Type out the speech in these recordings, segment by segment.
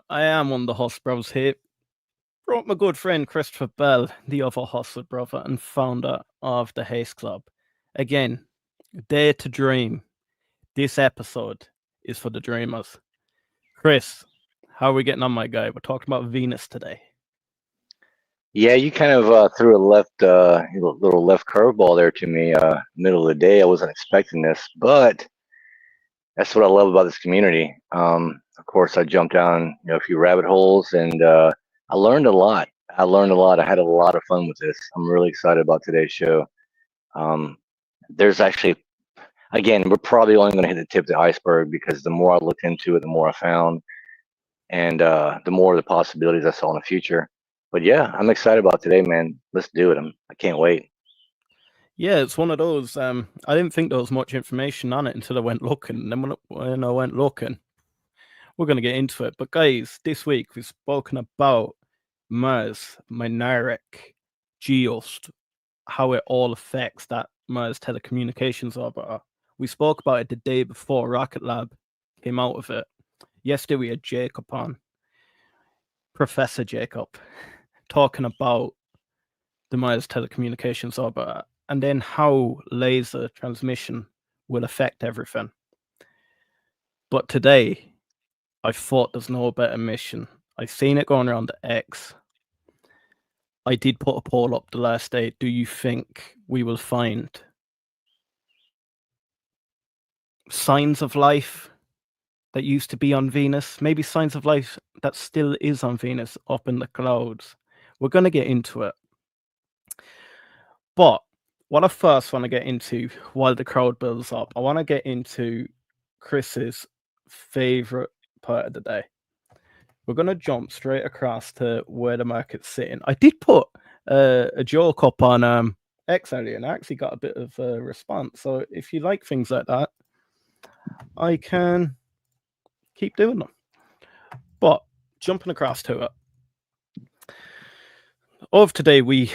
I am one of the host bros here. Brought my good friend Christopher Bell, the other hosted brother and founder of the Haste Club. Again, dare to dream. This episode is for the dreamers. Chris, how are we getting on, my guy? We're talking about Venus today. Yeah, you kind of threw a little left curveball there to me. Middle of the day, I wasn't expecting this, but that's what I love about this community. Of course, I jumped down a few rabbit holes, and I learned a lot. I had a lot of fun with this. I'm really excited about today's show. Um, there's actually, again, we're probably only going to hit the tip of the iceberg because the more I looked into it, the more I found, and the more the possibilities I saw in the future. But yeah, I'm excited about today, man. Let's do it. I can't wait. Yeah, it's one of those. I didn't think there was much information on it until I went looking. And then when I went looking, we're going to get into it. But guys, this week we've spoken about Mars, Mynaric, Geost, how it all affects that Mars telecommunications orbiter. We spoke about it the day before Rocket Lab came out with it. Yesterday we had Jacob on, Professor Jacob, talking about the Mars telecommunications orbiter and then how laser transmission will affect everything. But today, I thought there's no better mission. I've seen it going around the X. I did put a poll up the last day. Do you think we will find signs of life that used to be on Venus? Maybe signs of life that still is on Venus up in the clouds. We're going to get into it. But what I first want to get into while the crowd builds up, I want to get into Chris's favorite part of the day. We're going to jump straight across to where the market's sitting. I did put a joke up on X earlier, and I actually got a bit of a response. So if you like things like that, I can keep doing them. But jumping across to it. Of today, we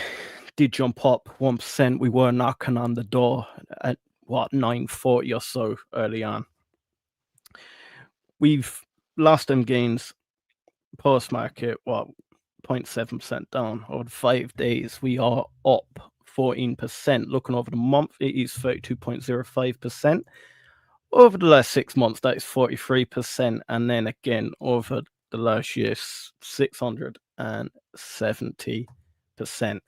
did jump up 1%. We were knocking on the door at 9:40 or so early on. We've lost them gains post market, 0.7% down over 5 days. We are up 14%. Looking over the month, it is 32.05%. Over the last 6 months, that is 43%. And then again, over the last year, 670%.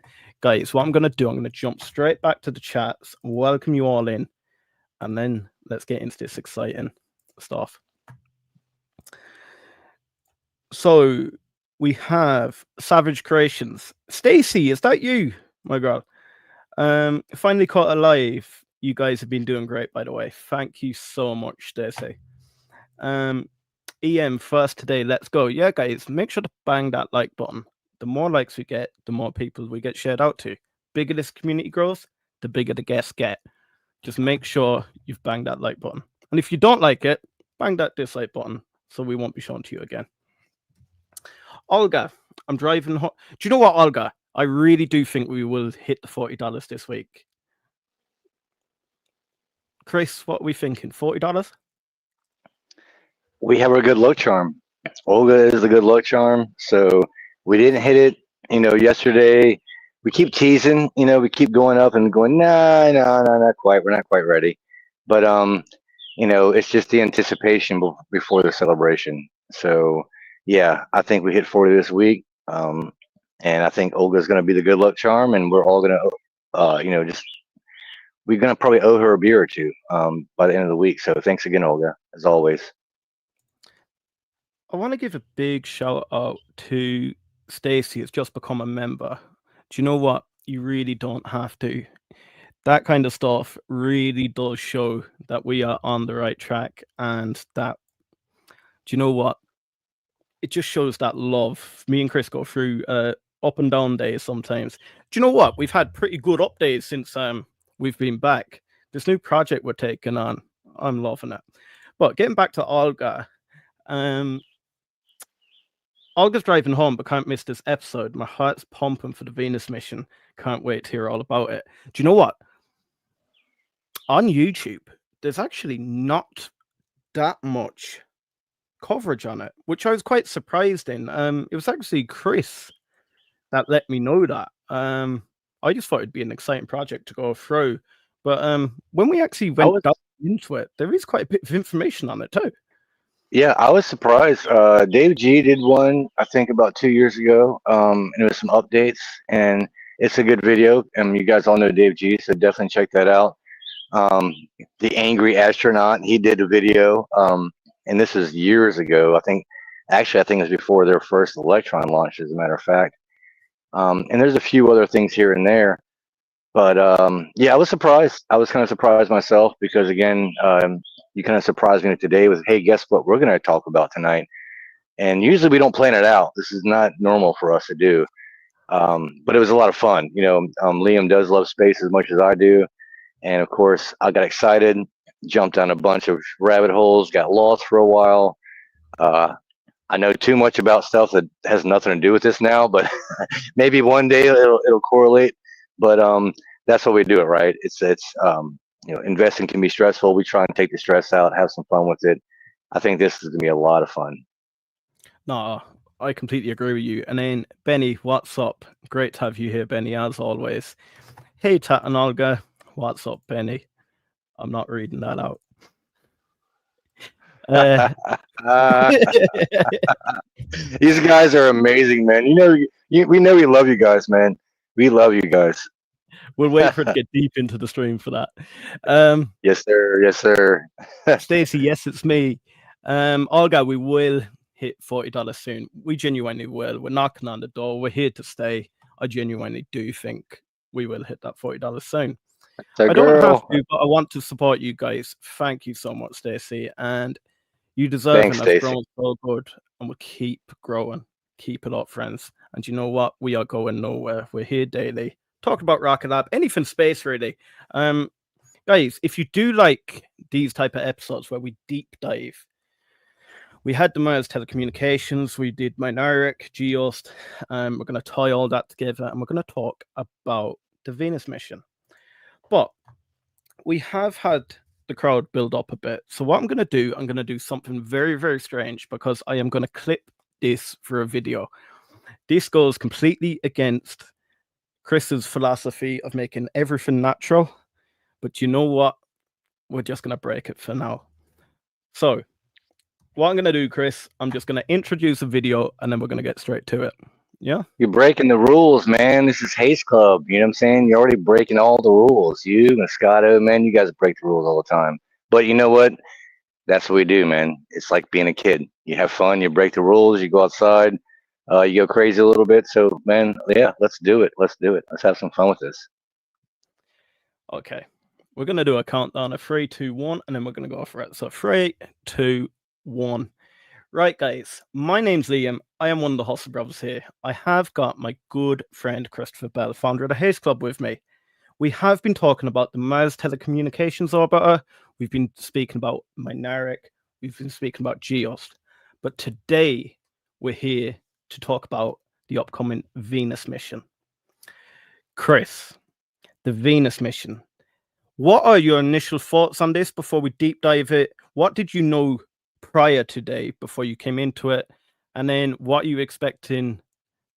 Guys, what I'm going to do, I'm going to jump straight back to the chats, welcome you all in, and then let's get into this exciting stuff. So we have Savage Creations. Stacy, is that you? My God. Finally caught alive. You guys have been doing great, by the way. Thank you so much, Stacy. EM first today. Let's go. Yeah, guys, make sure to bang that like button. The more likes we get, the more people we get shared out to. Bigger this community grows, the bigger the guests get. Just make sure you've banged that like button. And if you don't like it, bang that dislike button so we won't be shown to you again. Olga, I'm driving home. Do you know what, Olga? I really do think we will hit the $40 this week. Chris, what are we thinking? $40? We have our good luck charm. Olga is the good luck charm. So we didn't hit it, yesterday. We keep teasing, we keep going up and going, no, not quite. We're not quite ready. But it's just the anticipation before the celebration. So yeah, I think we hit 40 this week. And I think Olga's going to be the good luck charm, and we're all going to, we're going to probably owe her a beer or two by the end of the week. So thanks again, Olga, as always. I want to give a big shout out to Stacy, who's just become a member. Do you know what? You really don't have to. That kind of stuff really does show that we are on the right track, and that, do you know what? It just shows that love. Me and Chris go through up and down days sometimes. Do you know what? We've had pretty good up days since we've been back. This new project we're taking on, I'm loving it. But getting back to Olga, Olga's driving home, but can't miss this episode. My heart's pumping for the Venus mission. Can't wait to hear all about it. Do you know what? On YouTube, there's actually not that much coverage on it, which I was quite surprised in. It was actually Chris that let me know that. I just thought it'd be an exciting project to go through, but when we actually went down into it, there is quite a bit of information on it too. Yeah, I was surprised. Dave G did one, I think, about 2 years ago, and it was some updates, and it's a good video. You guys all know Dave G, so definitely check that out. Um, the Angry Astronaut, he did a video, and this is years ago. I think it was before their first Electron launch, as a matter of fact. And there's a few other things here and there. But yeah, I was surprised. I was kind of surprised myself because, again, you kind of surprised me today with, hey, guess what we're going to talk about tonight? And usually we don't plan it out. This is not normal for us to do. But it was a lot of fun. Liam does love space as much as I do. And of course, I got excited, jumped down a bunch of rabbit holes, got lost for a while. I know too much about stuff that has nothing to do with this now, but maybe one day it'll correlate. But that's what we do it, right? It's investing can be stressful. We try and take the stress out, have some fun with it. I think this is gonna be a lot of fun. No, I completely agree with you. And then Benny, what's up? Great to have you here, Benny, as always. Hey, Tat and Olga, what's up, Benny? I'm not reading that out. These guys are amazing, man. We know we love you guys, man. We love you guys. We'll wait for it to get deep into the stream for that. Yes, sir. Yes, sir. Stacey, yes, it's me. Olga, we will hit $40 soon. We genuinely will. We're knocking on the door. We're here to stay. I genuinely do think we will hit that $40 soon. I don't have to, but I want to support you guys. Thank you so much, Stacey. And you deserve it. I've grown so good, and we'll keep growing. Keep it up, friends. And you know what? We are going nowhere. We're here daily. Talk about Rocket Lab, anything space, really. Guys, if you do like these type of episodes where we deep dive, we had the Mars telecommunications, we did Mynaric, Geost. We're going to tie all that together, and we're going to talk about the Venus mission. But we have had the crowd build up a bit. So what I'm going to do something very, very strange, because I am going to clip this for a video. This goes completely against Chris's philosophy of making everything natural. But you know what? We're just going to break it for now. So what I'm going to do, Chris, I'm just going to introduce a video, and then we're going to get straight to it. Yeah? You're breaking the rules, man. This is Haste Club. You know what I'm saying? You're already breaking all the rules. You and Scotto, man, you guys break the rules all the time. But you know what? That's what we do, man. It's like being a kid. You have fun. You break the rules. You go outside. You go crazy a little bit. So, man, yeah, let's do it. Let's do it. Let's have some fun with this. Okay. We're going to do a countdown of 3, 2, 1, and then we're going to go for it. So 3, 2, 1. Right, guys, my name's Liam. I am one of the Hustle Brothers here. I have got my good friend Christopher Bell, founder of the Haste Club, with me. We have been talking about the Mars telecommunications orbiter. We've been speaking about Mynaric. We've been speaking about Geost. But today, we're here to talk about the upcoming Venus mission. Chris, the Venus mission. What are your initial thoughts on this before we deep dive it? What did you know prior today before you came into it? And then what are you expecting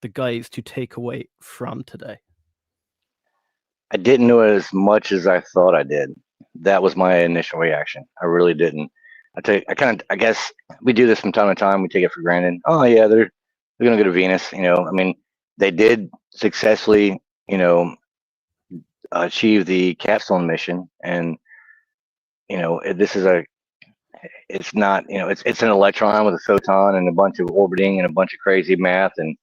the guys to take away from today? I didn't know as much as I thought I did. That was my initial reaction. I really didn't. I guess we do this from time to time. We take it for granted. Oh yeah, they're gonna go to Venus. I mean, they did successfully, achieve the capstone mission, and this is it's not, it's an electron with a photon and a bunch of orbiting and a bunch of crazy math and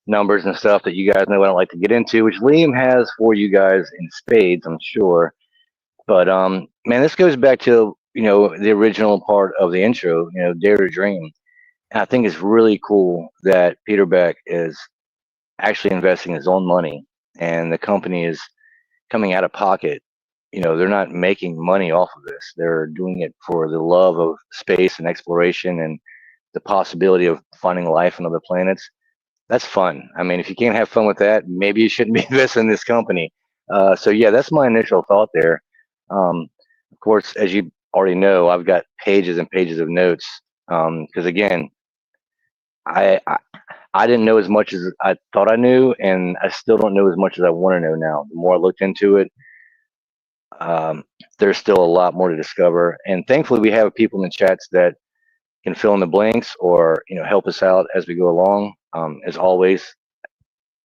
numbers and stuff that you guys know I don't like to get into, which Liam has for you guys in spades, I'm sure. But man, this goes back to the original part of the intro, Dare to Dream. And I think it's really cool that Peter Beck is actually investing his own money, and the company is coming out of pocket. They're not making money off of this. They're doing it for the love of space and exploration and the possibility of finding life on other planets. That's fun. I mean, if you can't have fun with that, maybe you shouldn't be investing in this company. So yeah, that's my initial thought there. Of course, as you already know, I've got pages and pages of notes Because again, I didn't know as much as I thought I knew, and I still don't know as much as I want to know now. The more I looked into it, um, there's still a lot more to discover. And thankfully, we have people in the chats that can fill in the blanks or help us out as we go along. As always,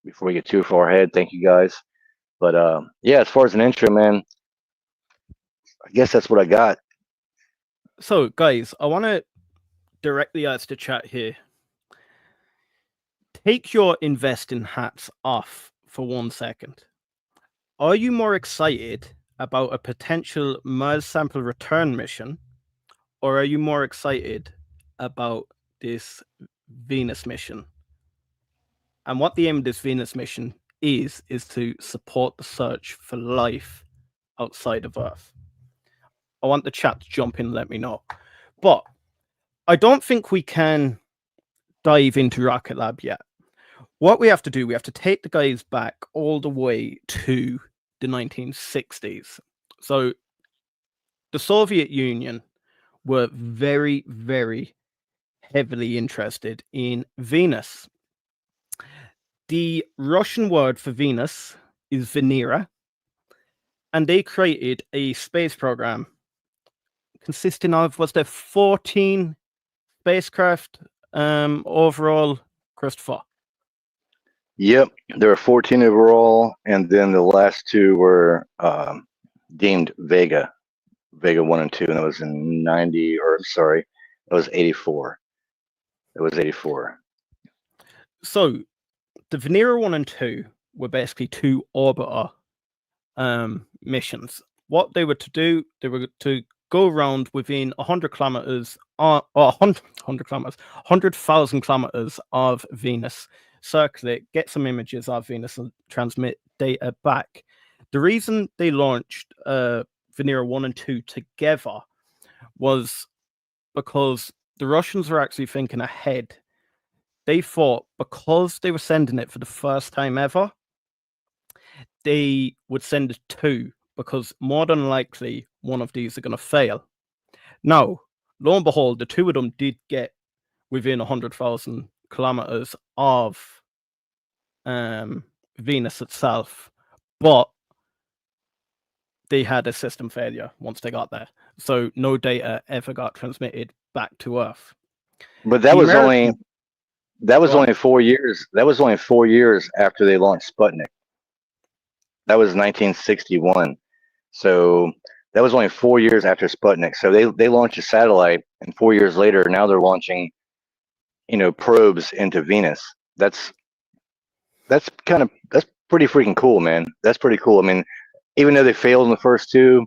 before we get too far ahead, thank you guys. But yeah, as far as an intro, man, I guess that's what I got. So, guys, I want to directly ask the chat here. Take your investing hats off for 1 second. Are you more excited about a potential Mars sample return mission, or are you more excited about this Venus mission? And what the aim of this Venus mission is to support the search for life outside of Earth. I want the chat to jump in and let me know. But I don't think we can dive into Rocket Lab yet. What we have to do, we have to take the guys back all the way to the 1960s. So the Soviet Union were very, very heavily interested in Venus. The Russian word for Venus is Venera, and they created a space program consisting of, was there 14 spacecraft overall, Christopher? Yep, there were 14 overall, and then the last two were deemed Vega 1 and 2, and that was in 90, or sorry, that was 84. It was 84. So the Venera 1 and 2 were basically two orbiter missions. What they were to do, they were to go around within 100 kilometers, or 100 kilometers, 100,000 kilometers of Venus, circulate, get some images of Venus, and transmit data back. The reason they launched Venera 1 and 2 together was because the Russians were actually thinking ahead. They thought because they were sending it for the first time ever, they would send 2 because more than likely one of these are going to fail. Now, lo and behold, the 2 of them did get within 100,000 kilometers of Venus itself, but they had a system failure once they got there. So no data ever got transmitted back to Earth. But that was only 4 years. That was only 4 years after they launched Sputnik. That was 1961. So that was only 4 years after Sputnik. So they launched a satellite, and 4 years later, now they're launching, probes into Venus. That's pretty freaking cool, man. That's pretty cool. I mean, even though they failed in the first 2,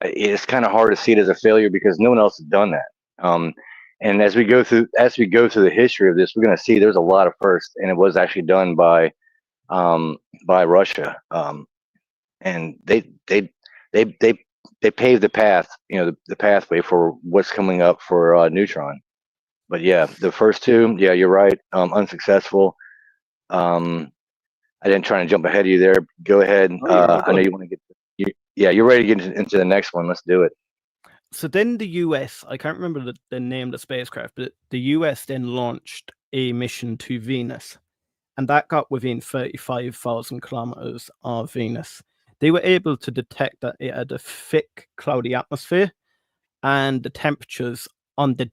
it's kind of hard to see it as a failure because no one else has done that. And as we go through the history of this, we're going to see there's a lot of firsts, and it was actually done by Russia. And they paved the path, the pathway for what's coming up for Neutron. But yeah, the first 2, yeah, you're right, unsuccessful. I didn't try to jump ahead of you there. Go ahead. I know you want to get. You're ready to get into the next one. Let's do it. So then the US, I can't remember the name of the spacecraft, but the US then launched a mission to Venus, and that got within 35,000 kilometers of Venus. They were able to detect that it had a thick, cloudy atmosphere, and the temperatures on the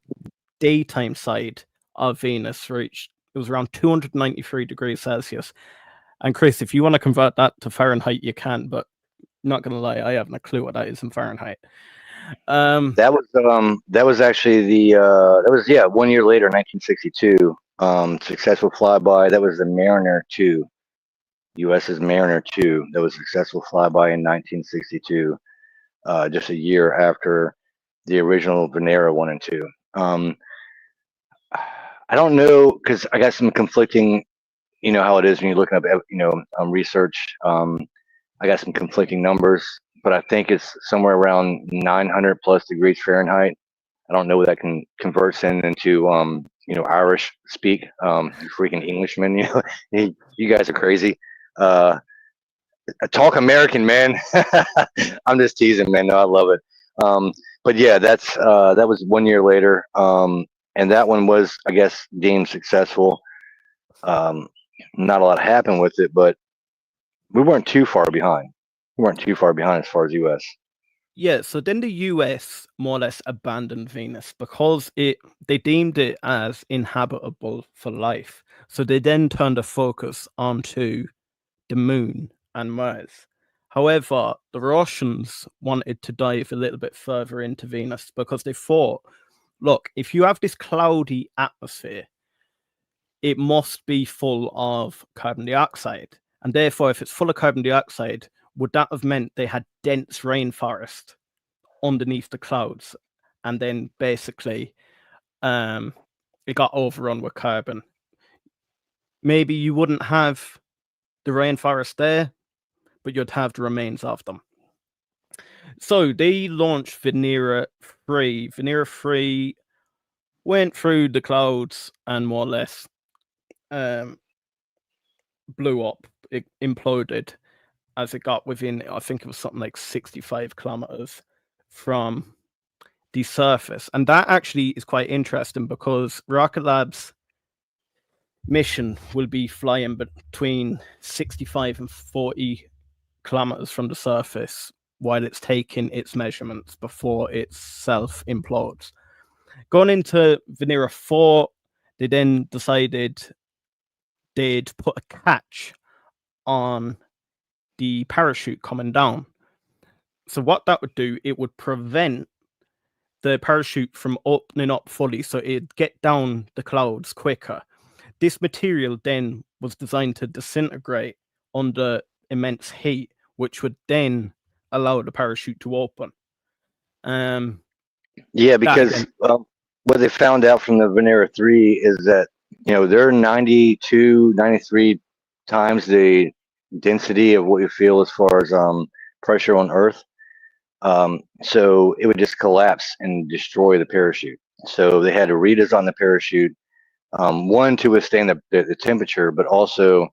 daytime side of Venus it was around 293 degrees Celsius. And Chris, if you want to convert that to Fahrenheit, you can, but not going to lie, I haven't a clue what that is in Fahrenheit. That was actually that was 1 year later, 1962. Successful flyby. That was the Mariner 2, US's Mariner 2. That was a successful flyby in 1962, just a year after the original Venera 1 and 2. I don't know because I got some conflicting. You know how it is when you're looking up, research. I got some conflicting numbers, but I think it's somewhere around 900 plus degrees Fahrenheit. I don't know what that converts into, Irish speak. Freaking Englishmen, you guys are crazy. Talk American, man. I'm just teasing, man. No, I love it. but yeah, that was 1 year later, and that one was, I guess, deemed successful. Um, Not a lot happened with it, but we weren't too far behind. We weren't too far behind as far as U.S. Yeah, so then the US more or less abandoned Venus because they deemed it as inhabitable for life. So they then turned the focus onto the moon and Mars. However, the Russians wanted to dive a little bit further into Venus because they thought, look, if you have this cloudy atmosphere, it must be full of carbon dioxide. And therefore, if it's full of carbon dioxide, would that have meant they had dense rainforest underneath the clouds? And then basically, it got overrun with carbon. Maybe you wouldn't have the rainforest there, but you'd have the remains of them. So they launched Venera 3. Venera 3 went through the clouds and more or less blew up. It imploded as it got within, I think it was something like 65 kilometers from the surface. And that actually is quite interesting because Rocket Lab's mission will be flying between 65 and 40 kilometers from the surface while it's taking its measurements before it self implodes. Going into Venera 4, they then decided they'd put a catch on the parachute coming down. So what that would do, it would prevent the parachute from opening up fully, so it'd get down the clouds quicker. This material then was designed to disintegrate under immense heat, which would then allow the parachute to open. Yeah, because what they found out from the Venera 3 is that, they're 92, 93 times the density of what you feel as far as pressure on Earth. So it would just collapse and destroy the parachute. So they had to redesign the parachute, one, to withstand the temperature, but also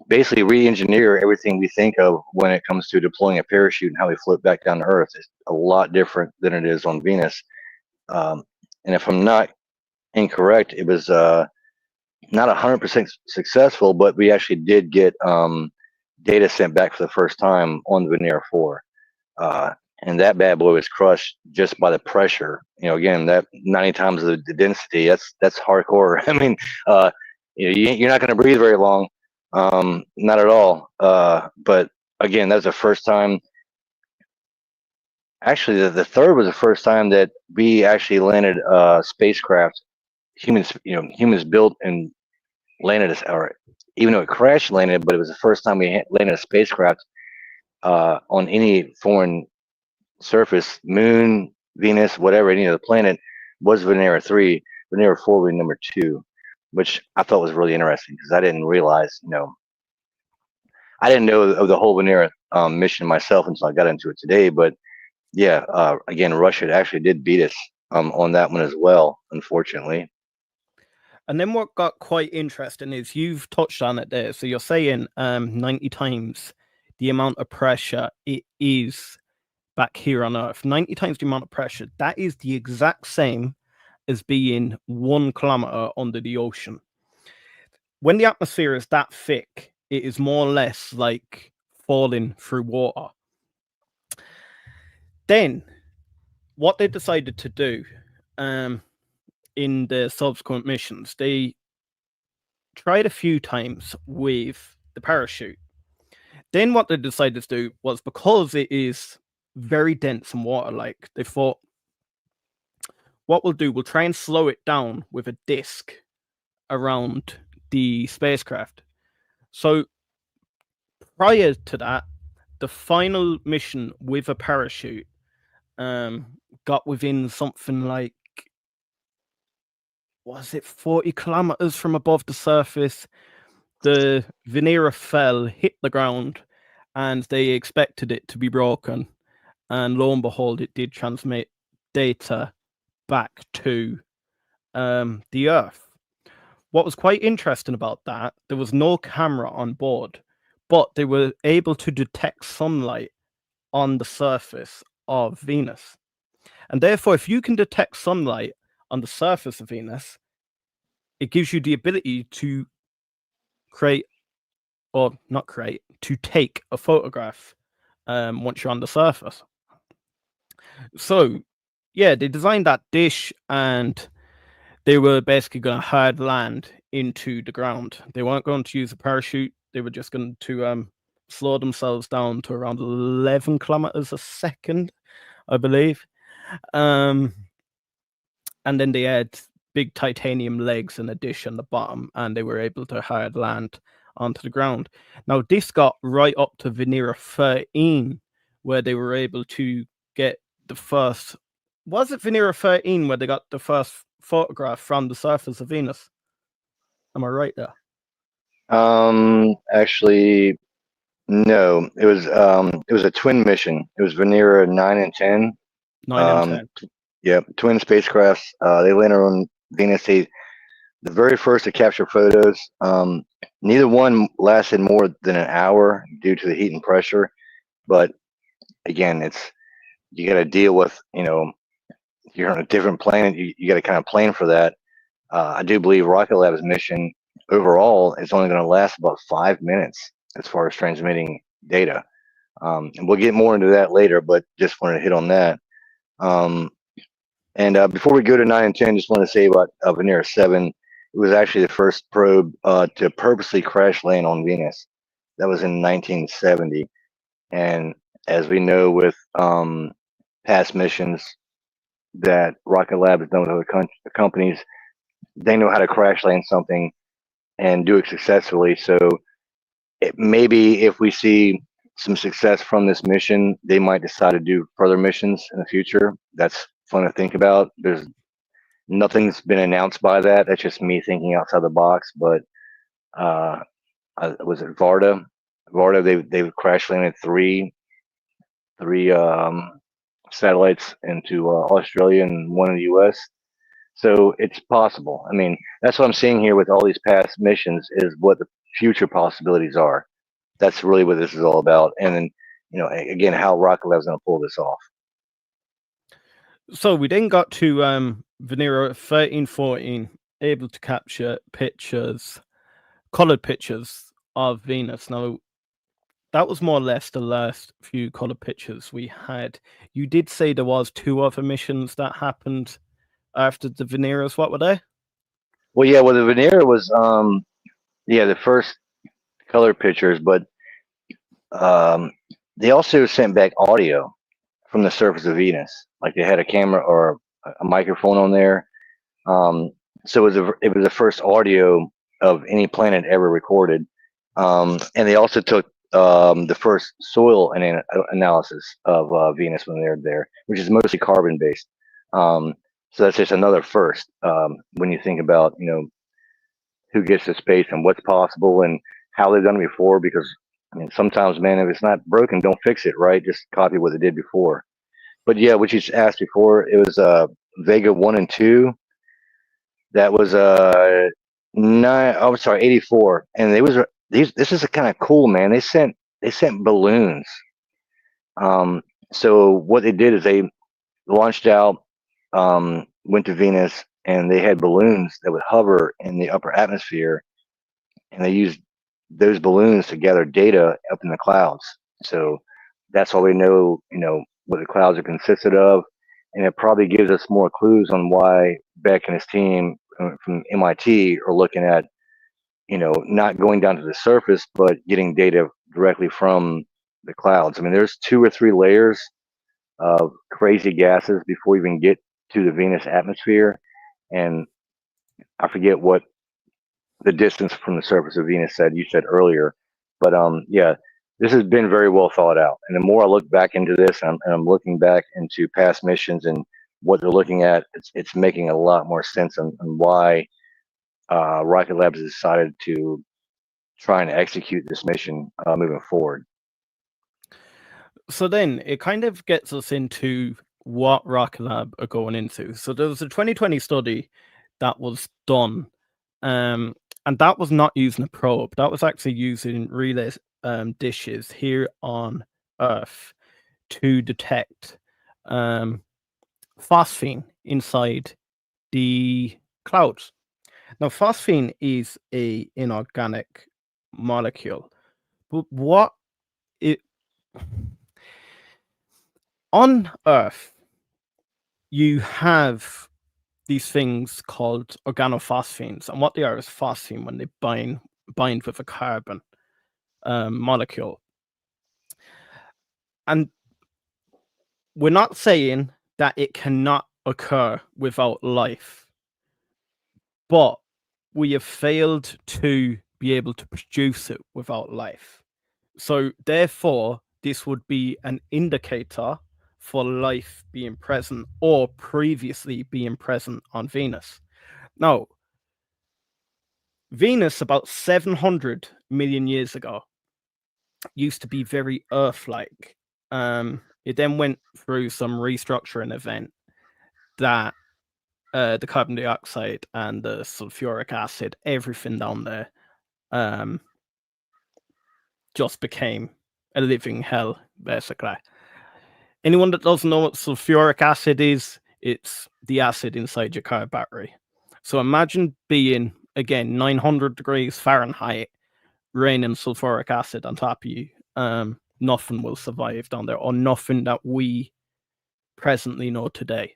basically re-engineer everything we think of when it comes to deploying a parachute and how we float back down to Earth. It's a lot different than it is on Venus. And if I'm not incorrect, it was not 100% successful, but we actually did get data sent back for the first time on the Venera 4. And that bad boy was crushed just by the pressure. Again, that 90 times the density, that's hardcore. I mean, you're not going to breathe very long. Not at all. But again, that was the first time. Actually, the third was the first time that we actually landed spacecraft. Humans built and landed us, or even though it crash landed, but it was the first time we landed a spacecraft on any foreign surface, moon, Venus, whatever, any other planet, was Venera 3. Venera 4 was number 2, which I thought was really interesting because I didn't realize, I didn't know of the whole Venera mission myself until I got into it today. But yeah, again, Russia actually did beat us on that one as well, unfortunately. And then what got quite interesting is you've touched on it there. So you're saying 90 times the amount of pressure it is back here on Earth. 90 times the amount of pressure. That is the exact same as being 1 kilometer under the ocean. When the atmosphere is that thick, it is more or less like falling through water. Then, what they decided to do in the subsequent missions, they tried a few times with the parachute. Then what they decided to do was, because it is very dense and water-like, they thought, what we'll do, we'll try and slow it down with a disc around the spacecraft. So prior to that, the final mission with a parachute got within something like, was it 40 kilometers from above the surface? The Venera fell, hit the ground, and they expected it to be broken. And lo and behold, it did transmit data back to the Earth. What was quite interesting about that, there was no camera on board, but they were able to detect sunlight on the surface of Venus. And therefore, if you can detect sunlight on the surface of Venus, it gives you the ability to create, or not create, to take a photograph once you're on the surface. So, yeah, they designed that dish and they were basically going to hard land into the ground. They weren't going to use a parachute. They were just going to slow themselves down to around 11 kilometers a second, I believe. And then they had big titanium legs and a dish on the bottom, and they were able to hard land onto the ground. Now, this got right up to Venera 13, where they were able to get the first. Was it Venera 13 where they got the first photograph from the surface of Venus? Am I right there? Actually, no. It was a twin mission. It was Venera 9 and 10. 9 and 10. Yeah, twin spacecrafts. They landed on Venus. The very first to capture photos. Neither one lasted more than an hour due to the heat and pressure. But again, you got to deal with, you're on a different planet. You got to kind of plan for that. I do believe Rocket Lab's mission overall is only going to last about 5 minutes as far as transmitting data. And we'll get more into that later, but just wanted to hit on that. And before we go to 9 and 10, just want to say about Venera 7. It was actually the first probe to purposely crash land on Venus. That was in 1970. And as we know with past missions that Rocket Lab has done with other companies, they know how to crash land something and do it successfully. So maybe if we see some success from this mission, they might decide to do further missions in the future. That's fun to think about. There's nothing's been announced by that. That's just me thinking outside the box. But was it Varda? Varda, they've crash landed three satellites into Australia and one in the U.S. So it's possible. I mean, that's what I'm seeing here with all these past missions is what the future possibilities are. That's really what this is all about. And then, again, how Rocket Lab's going to pull this off. So we then got to Venera 13, 14, able to capture pictures, colored pictures of Venus. Now, that was more or less the last few colored pictures we had. You did say there was 2 other missions that happened after the Veneras. What were they? Well, yeah, the Venera was, the first color pictures, but they also sent back audio from the surface of Venus. Like they had a camera or a microphone on there. So it was the first audio of any planet ever recorded. And they also took the first soil analysis of Venus when they were there, which is mostly carbon based. So that's just another first when you think about who gets to space and what's possible and how they've done it before. Because I mean, sometimes, man, if it's not broken, don't fix it, right? Just copy what they did before. But yeah, what you asked before, it was Vega 1 and 2. That was 84, and this is kind of cool, man. They sent balloons. So what they did is they launched out, went to Venus, and they had balloons that would hover in the upper atmosphere, and they used those balloons to gather data up in the clouds. So that's why we know, what the clouds are consisted of, and it probably gives us more clues on why Beck and his team from MIT are looking at, not going down to the surface, but getting data directly from the clouds. I mean, there's 2 or 3 layers of crazy gases before we even get to the Venus atmosphere, and I forget what the distance from the surface of Venus you said earlier, but yeah, this has been very well thought out. And the more I look back into this, and I'm looking back into past missions and what they're looking at, it's making a lot more sense on why Rocket Labs has decided to try and execute this mission moving forward. So then it kind of gets us into what Rocket Lab are going into. So there was a 2020 study that was done, and that was not using a probe. That was actually using relay dishes here on Earth to detect phosphine inside the clouds. Now, phosphine is a inorganic molecule, but what it on Earth you have these things called organophosphines, and what they are is phosphine when they bind with a carbon molecule. And we're not saying that it cannot occur without life, but we have failed to be able to produce it without life. So therefore, this would be an indicator for life being present or previously being present on Venus. Now, Venus, about 700 million years ago, used to be very Earth-like. It then went through some restructuring event that the carbon dioxide and the sulfuric acid, everything down there, just became a living hell, basically. Anyone that doesn't know what sulfuric acid is, it's the acid inside your car battery. So imagine being, again, 900 degrees Fahrenheit, raining sulfuric acid on top of you. Nothing will survive down there, or nothing that we presently know today.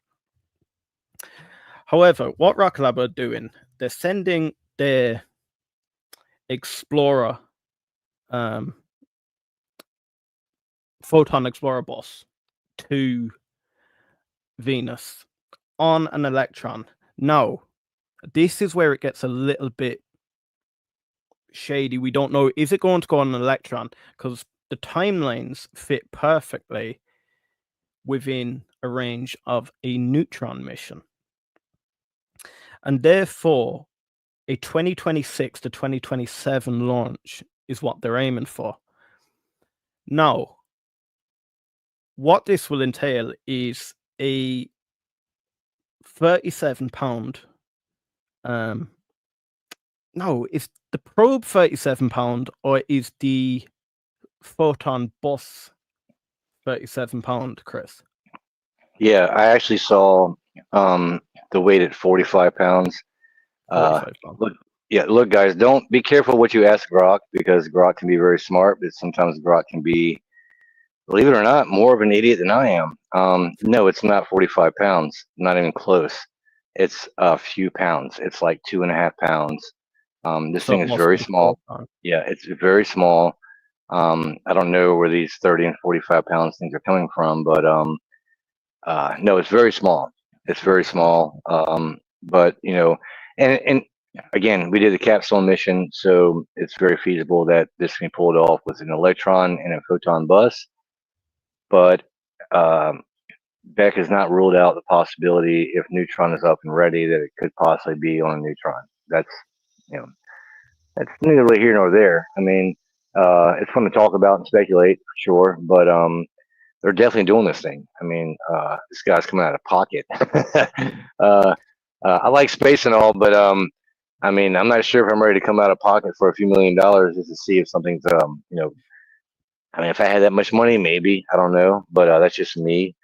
However, what Rocket Lab are doing, they're sending their Explorer, Photon Explorer bus to Venus on an Electron. Now, this is where it gets a little bit shady. We don't know, is it going to go on an Electron? Because the timelines fit perfectly within a range of a neutron mission. And therefore, a 2026 to 2027 launch is what they're aiming for. Now, what this will entail is a 37-pound. No, is the probe 37-pound, or is the Photon bus 37-pound, Chris? Yeah, I actually saw the weight at 45 pounds. 45 pounds. Look, guys, don't be careful what you ask Grok, because Grok can be very smart, but sometimes Grok can be, believe it or not, more of an idiot than I am. No, it's not 45 pounds, not even close. It's a few pounds. It's like 2.5 pounds. This thing is very small. Yeah, it's very small. I don't know where these 30 and 45 pounds things are coming from, but no, it's very small. It's very small. But you know, and again, we did the capsule mission, so it's very feasible that this can be pulled off with an Electron and a Photon bus. But Beck has not ruled out the possibility, if Neutron is up and ready, that it could possibly be on a Neutron. That's, you know, that's neither here nor there. I mean, it's fun to talk about and speculate, for sure, but they're definitely doing this thing. I mean, this guy's coming out of pocket. I like space and all, but I mean, I'm not sure if I'm ready to come out of pocket for a few $1 million just to see if something's, you know, I mean, if I had that much money, maybe, I don't know, but that's just me.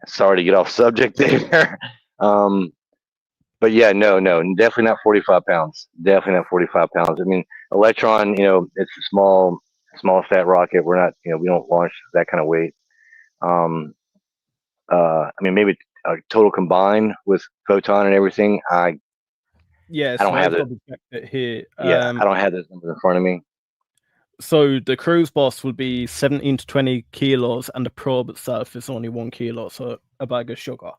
Sorry to get off subject there. But yeah, no, definitely not 45 pounds. Definitely not 45 pounds. I mean, Electron, you know, it's a small stat rocket. We're not, you know, we don't launch that kind of weight. I mean, maybe total combined with Photon and everything. I don't have it here. Yeah, I don't have those numbers in front of me. So the cruise bus will be 17 to 20 kilos, and the probe itself is only 1 kilo, so a bag of sugar.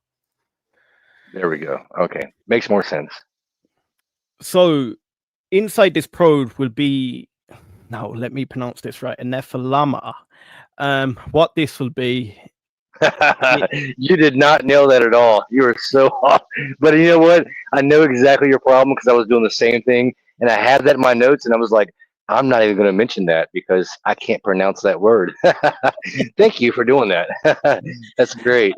There we go. Okay, makes more sense. So inside this probe will be, now let me pronounce this right, a nephelama. What this will be. You did not nail that at all. You were so off. But you know what? I know exactly your problem, because I was doing the same thing, and I had that in my notes, and I was like, I'm not even going to mention that because I can't pronounce that word. Thank you for doing that. That's great.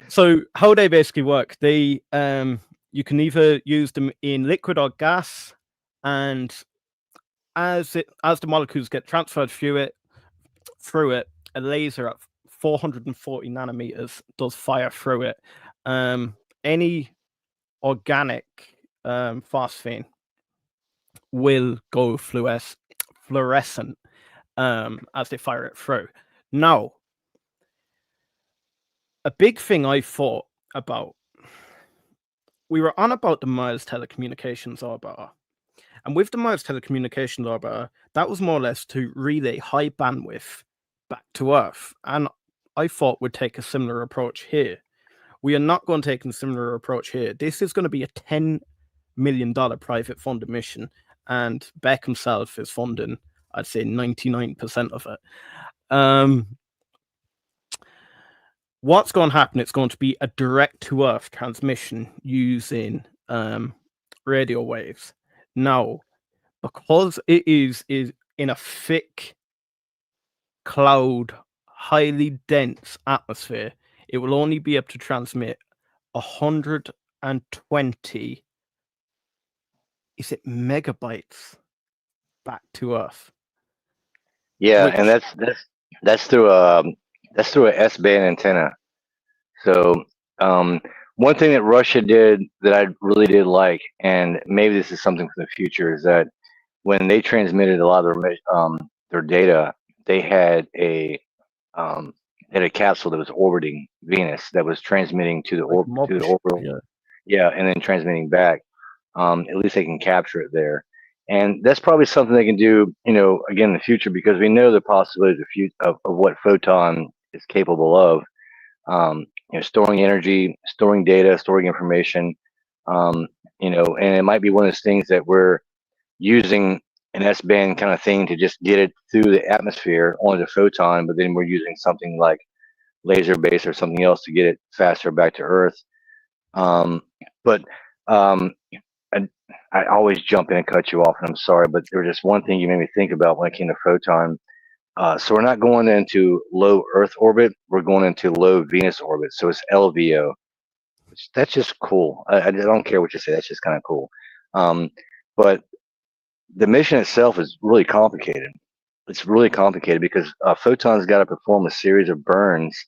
So how they basically work, they you can either use them in liquid or gas, and as the molecules get transferred through it, a laser at 440 nanometers does fire through it. Any organic phosphine will go fluorescent as they fire it through. Now, a big thing I thought about, we were on about the Mars telecommunications orbiter. And with the Mars telecommunications orbiter, that was more or less to relay high bandwidth back to Earth. And I thought we'd take a similar approach here. We are not going to take a similar approach here. This is going to be a $10 million private funded mission. And Beck himself is funding, I'd say, 99% of it. What's going to happen? It's going to be a direct to Earth transmission using radio waves. Now, because it is in a thick cloud, highly dense atmosphere, it will only be able to transmit 120, is it megabytes back to Earth? Yeah, and that's through an S-band antenna. So one thing that Russia did that I really did like, and maybe this is something for the future, is that when they transmitted a lot of their data, they had a capsule that was orbiting Venus that was transmitting to the orbital, yeah, and then transmitting back. At least they can capture it there, and that's probably something they can do, again in the future, because we know the possibility of what Photon is capable of. Storing energy, storing data, storing information, and it might be one of those things that we're using an S-band kind of thing to just get it through the atmosphere onto the photon, but then we're using something like laser base or something else to get it faster back to Earth. But I always jump in and cut you off, and I'm sorry, but there was just one thing you made me think about when it came to photon. So we're not going into low Earth orbit, we're going into low Venus orbit. So it's LVO. That's just cool. I don't care what you say, that's just kind of cool. But the mission itself is really complicated. It's really complicated because Photon's got to perform a series of burns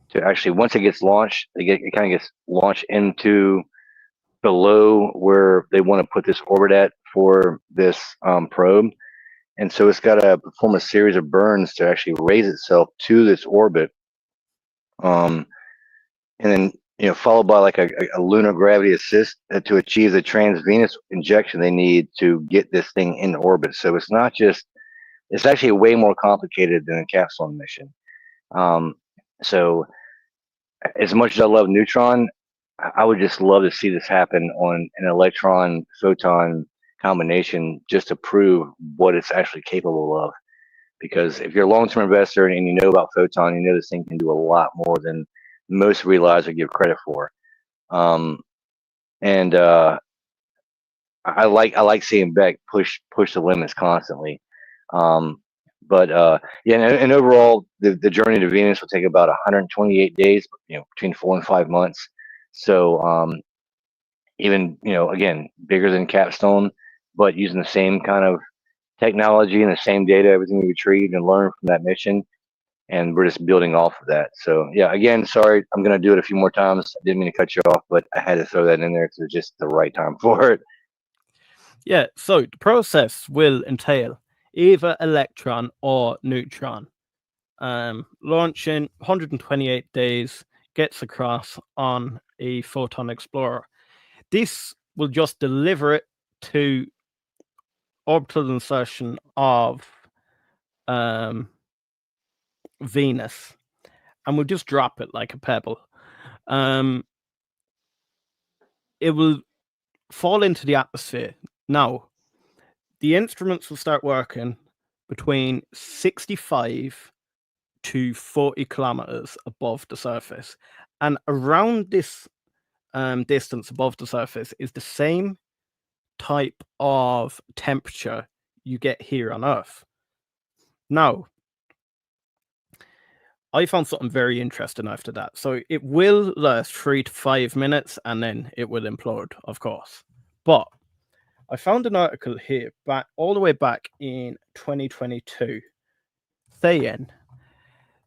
to actually, once it gets launched, it kind of gets launched into below where they want to put this orbit at for this probe. And so it's got to perform a series of burns to actually raise itself to this orbit. And then, followed by like a lunar gravity assist to achieve the trans-Venus injection they need to get this thing in orbit. So it's not just, it's actually way more complicated than a capsule mission. So as much as I love Neutron, I would just love to see this happen on an electron photon combination, just to prove what it's actually capable of. Because if you're a long-term investor and you know about photon, you know this thing can do a lot more than most realize or give credit for. I like seeing Beck push the limits constantly. And overall, the journey to Venus will take about 128 days, between 4 and 5 months. So even, again, bigger than Capstone, but using the same kind of technology and the same data, everything we retrieved and learned from that mission. And we're just building off of that. So yeah, again, sorry, I'm going to do it a few more times. I didn't mean to cut you off, but I had to throw that in there because it's just the right time for it. Yeah, so the process will entail either Electron or Neutron. Launching 128 days, gets across on a Photon Explorer. This will just deliver it to orbital insertion of Venus, and we'll just drop it like a pebble. It will fall into the atmosphere. Now, the instruments will start working between 65 to 40 kilometers above the surface. And around this distance above the surface is the same type of temperature you get here on Earth. Now, I found something very interesting after that. So it will last 3 to 5 minutes and then it will implode, of course. But I found an article here all the way back in 2022 saying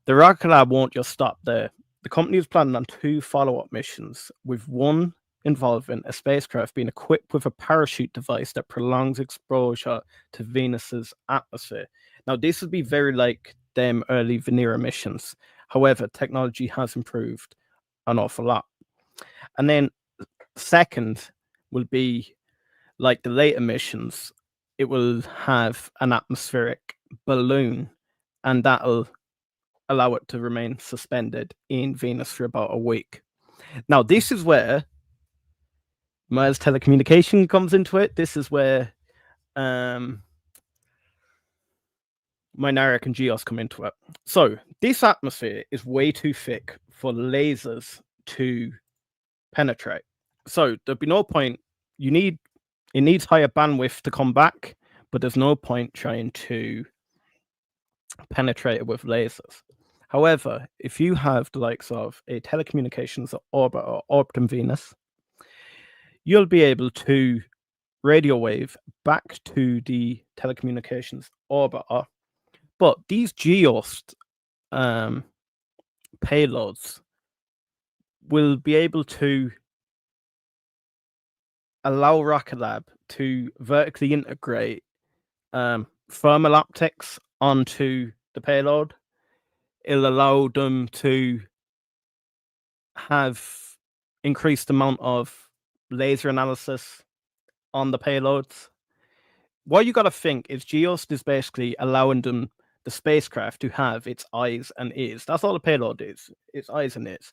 The Rocket Lab won't just stop there. The company is planning on 2 follow-up missions, with one involving a spacecraft being equipped with a parachute device that prolongs exposure to Venus's atmosphere. Now, this would be very like them early Venera missions. However, technology has improved an awful lot. And then second will be like the later missions. It will have an atmospheric balloon, and that'll allow it to remain suspended in Venus for about a week. Now, this is where Mars telecommunication comes into it. This is where Minaric and Geos come into it. So this atmosphere is way too thick for lasers to penetrate. So there'd be no point. It needs higher bandwidth to come back, but there's no point trying to penetrate it with lasers. However, if you have the likes of a telecommunications orbit or orbiting Venus, you'll be able to radio wave back to the telecommunications orbiter. But these GEOST payloads will be able to allow Rocket Lab to vertically integrate thermal optics onto the payload. It'll allow them to have increased amount of laser analysis on the payloads. What you got to think is GEOST is basically allowing them, the spacecraft, to have its eyes and ears. That's all the payload is, its eyes and ears.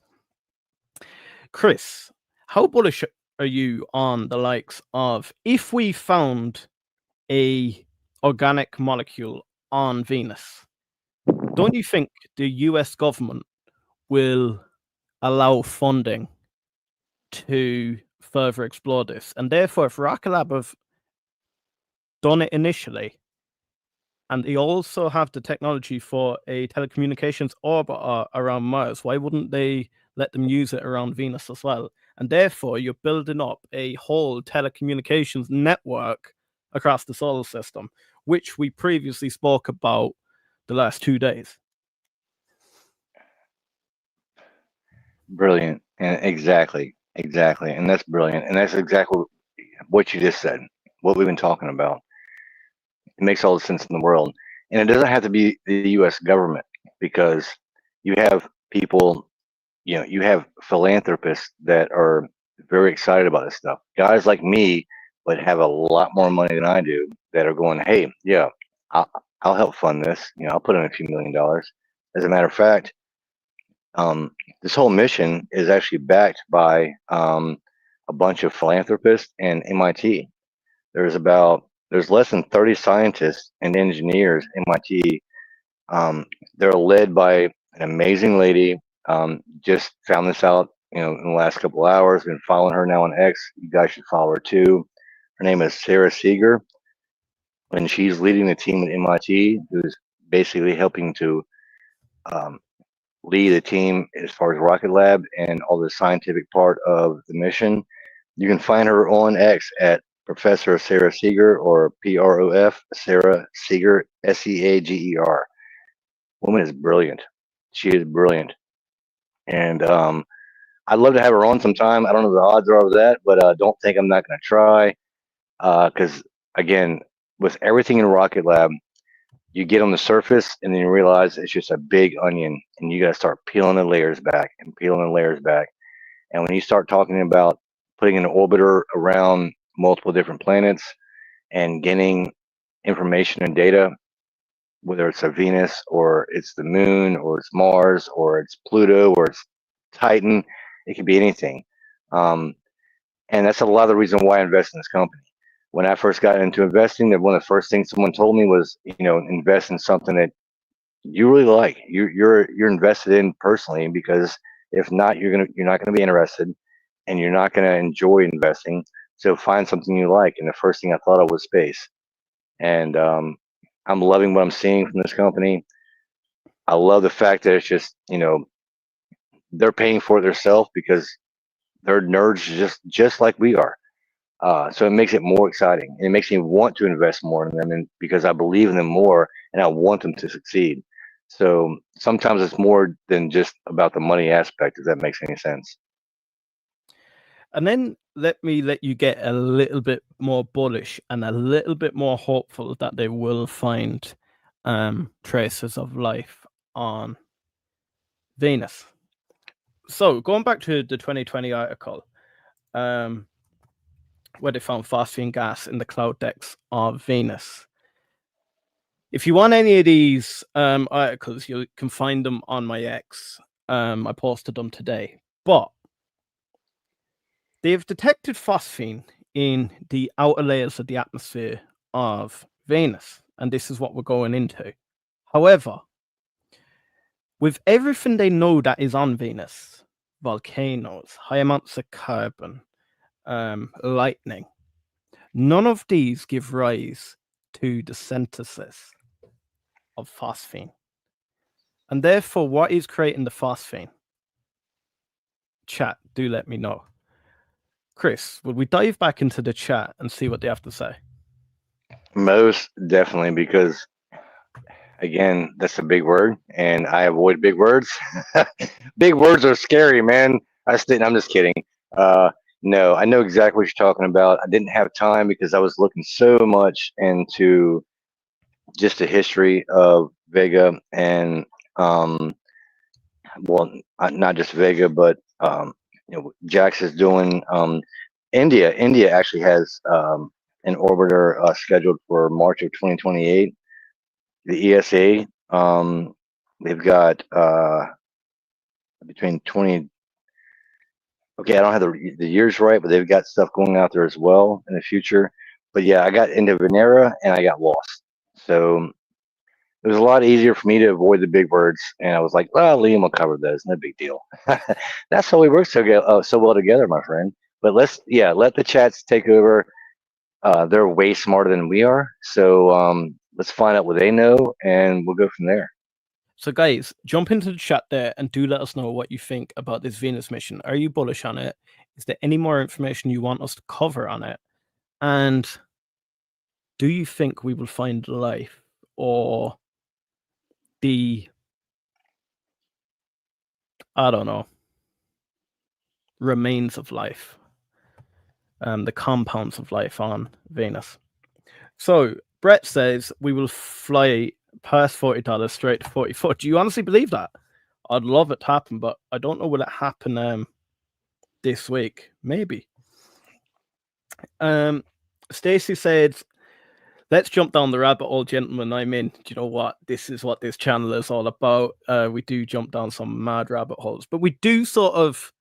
Chris, how bullish are you on the likes of, if we found a organic molecule on Venus, don't you think the US government will allow funding to further explore this? And therefore, if Rocket Lab have done it initially, and they also have the technology for a telecommunications orbiter around Mars, why wouldn't they let them use it around Venus as well? And therefore, you're building up a whole telecommunications network across the solar system, which we previously spoke about the last 2 days. Brilliant. And exactly. And that's brilliant. And that's exactly what you just said, what we've been talking about. It makes all the sense in the world. And it doesn't have to be the US government, because you have people, you have philanthropists that are very excited about this stuff. Guys like me, but have a lot more money than I do, that are going, hey, yeah, I'll help fund this. I'll put in a few $1,000,000. As a matter of fact, this whole mission is actually backed by a bunch of philanthropists and MIT. There's less than 30 scientists and engineers at MIT. They're led by an amazing lady. Just found this out, in the last couple of hours. Been following her now on X. You guys should follow her too. Her name is Sarah Seeger, and she's leading the team at MIT, who's basically helping to lead the team as far as Rocket Lab and all the scientific part of the mission. You can find her on X at Professor Sarah Seeger, or PROF Sarah Seeger, SEAGER. Woman is brilliant. She is brilliant. And I'd love to have her on sometime. I don't know the odds are of that, but don't think I'm not going to try. Because, again, with everything in Rocket Lab, you get on the surface and then you realize it's just a big onion, and you got to start peeling the layers back and peeling the layers back. And when you start talking about putting an orbiter around multiple different planets and getting information and data, whether it's a Venus or it's the moon or it's Mars or it's Pluto or it's Titan, it could be anything. And that's a lot of the reason why I invest in this company. When I first got into investing, that one of the first things someone told me was, invest in something that you really like. You're invested in personally, because if not, you're not gonna be interested, and you're not gonna enjoy investing. So find something you like. And the first thing I thought of was space. And I'm loving what I'm seeing from this company. I love the fact that it's just, they're paying for it themselves, because they're nerds just like we are. So it makes it more exciting, and it makes me want to invest more in them, and because I believe in them more and I want them to succeed. So sometimes it's more than just about the money aspect, if that makes any sense. And then let me let you get a little bit more bullish and a little bit more hopeful that they will find traces of life on Venus. So going back to the 2020 article, where they found phosphine gas in the cloud decks of Venus. If you want any of these articles, you can find them on my X. I posted them today. But they've detected phosphine in the outer layers of the atmosphere of Venus, and this is what we're going into. However, with everything they know that is on Venus, volcanoes, high amounts of carbon, lightning, none of these give rise to the synthesis of phosphine. And therefore, what is creating the phosphine? Chat, do let me know. Chris, would we dive back into the chat and see what they have to say? Most definitely, because again, that's a big word, and I avoid big words. Big words are scary, man. I'm just kidding. Uh, no, I know exactly what you're talking about. I didn't have time because I was looking so much into just the history of Vega and well, not just Vega, but Jax is doing India. India actually has an orbiter scheduled for March of 2028. The ESA, they've got between 20. Okay, I don't have the years right, but they've got stuff going out there as well in the future. But yeah, I got into Venera and I got lost. So it was a lot easier for me to avoid the big words, and I was like, "Well, Liam will cover those. No big deal." That's how we work so well together, my friend. But let the chats take over. They're way smarter than we are, so let's find out what they know, and we'll go from there. So, guys, jump into the chat there and do let us know what you think about this Venus mission. Are you bullish on it? Is there any more information you want us to cover on it? And do you think we will find life or the, I don't know, remains of life, the compounds of life on Venus? So, Brett says we will fly past $40 straight to 44. Do you honestly believe that? I'd love it to happen, but I don't know will it happen this week. Maybe. Stacy said, let's jump down the rabbit hole, gentlemen. I'm in. Do you know what? This is what this channel is all about. We do jump down some mad rabbit holes, but we do sort of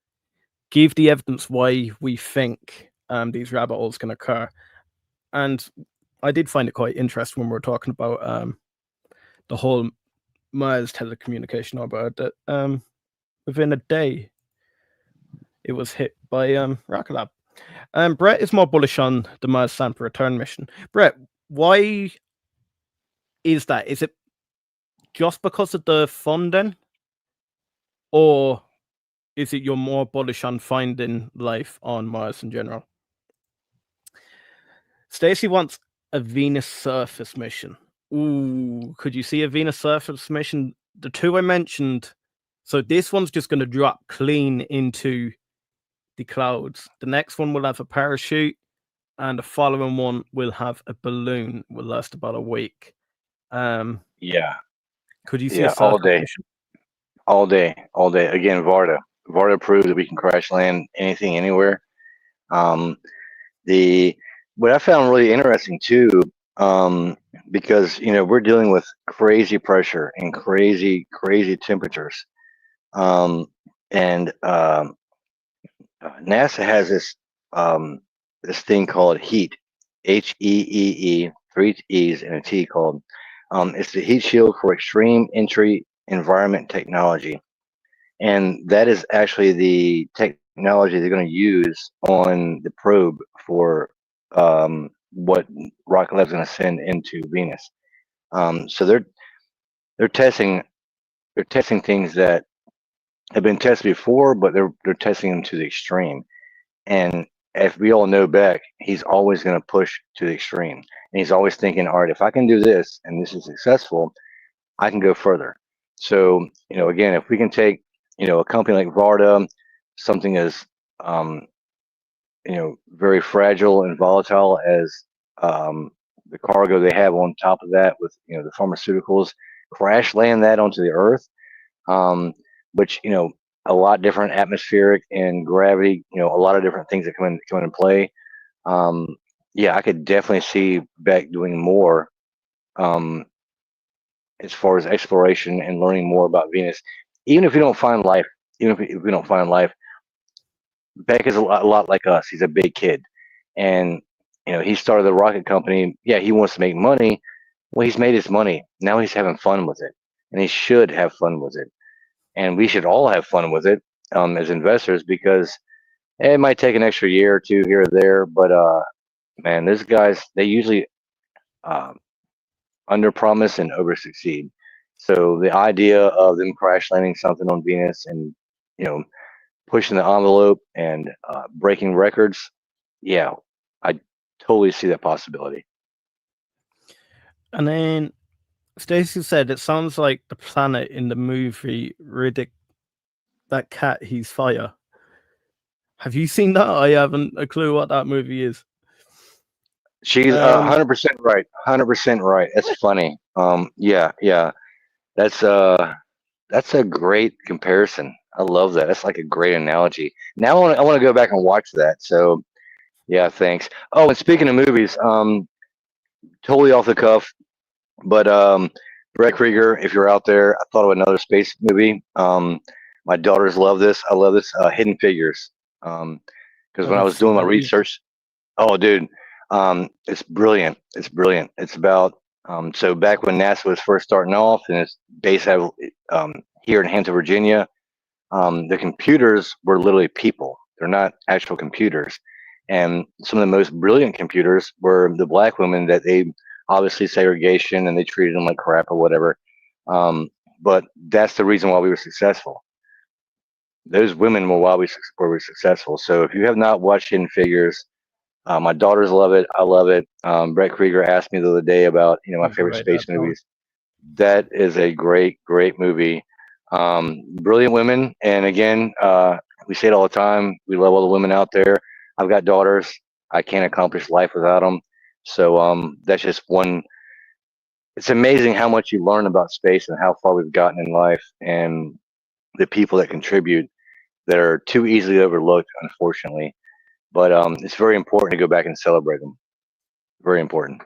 give the evidence why we think these rabbit holes can occur. And I did find it quite interesting when we were talking about the whole Mars telecommunication about that within a day it was hit by Rocket Lab. Brett is more bullish on the Mars sample return mission. Brett, why is that? Is it just because of the funding, or is it you're more bullish on finding life on Mars in general? Stacy wants a Venus surface mission. Ooh, could you see a Venus surface mission? The two I mentioned. So this one's just going to drop clean into the clouds. The next one will have a parachute, and the following one will have a balloon. Will last about a week. Yeah, Could you see yeah, a surface mission? all day, all day. Again, Varda. Varda proved that we can crash land anything, anywhere. The what I found really interesting too, because we're dealing with crazy pressure and crazy temperatures, and NASA has this thing called heat, HEEE, three E's and a T called. It's the heat shield for extreme entry environment technology, and that is actually the technology they're going to use on the probe for what Rocket Lab's going to send into Venus. So they're testing things that have been tested before, but they're testing them to the extreme. And if we all know Beck, he's always going to push to the extreme, and he's always thinking, all right, if I can do this and this is successful, I can go further. So, again, if we can take, a company like Varda, something as, um, very fragile and volatile as, um, the cargo they have on top of that with, the pharmaceuticals, crash land that onto the Earth, um, which, a lot different atmospheric and gravity, a lot of different things that come into play. Um, yeah, I could definitely see Beck doing more, um, as far as exploration and learning more about Venus. Even if we don't find life, if we don't find life, Beck is a lot like us. He's a big kid, and he started the rocket company. Yeah, he wants to make money. Well, he's made his money. Now he's having fun with it, and he should have fun with it. And we should all have fun with it, as investors, because it might take an extra year or two here or there. But man, those guys, they usually, um, under promise and over succeed. So the idea of them crash landing something on Venus and, you know pushing the envelope and, breaking records, yeah, I totally see that possibility. And then Stacey said it sounds like the planet in the movie Riddick, that cat, he's fire. Have you seen that? I haven't a clue what that movie is. She's 100% right. 100% right. That's funny. Yeah, yeah. That's that's a great comparison. I love that. That's like a great analogy. Now I want to go back and watch that. So yeah, thanks. Oh, and speaking of movies, totally off the cuff, but Brett Krieger, if you're out there, I thought of another space movie. My daughters love this. I love this. Hidden Figures. Because when I I've was doing seen my it. research, oh, dude, it's brilliant. It's brilliant. It's about, so back when NASA was first starting off, and it's based out, here in Hampton, Virginia. The computers were literally people. They're not actual computers. And some of the most brilliant computers were the black women that they obviously segregation and they treated them like crap or whatever. Um, but that's the reason why we were successful. Those women were why we were successful. So if you have not watched Hidden Figures, my daughters love it. I love it. Brett Krieger asked me the other day about, my Need to favorite write that space down. movies. That is a great, great movie. Brilliant women, and again, we say it all the time. We love all the women out there. I've got daughters. I can't accomplish life without them. So that's just one. It's amazing how much you learn about space and how far we've gotten in life, and the people that contribute that are too easily overlooked, unfortunately. But it's very important to go back and celebrate them. Very important.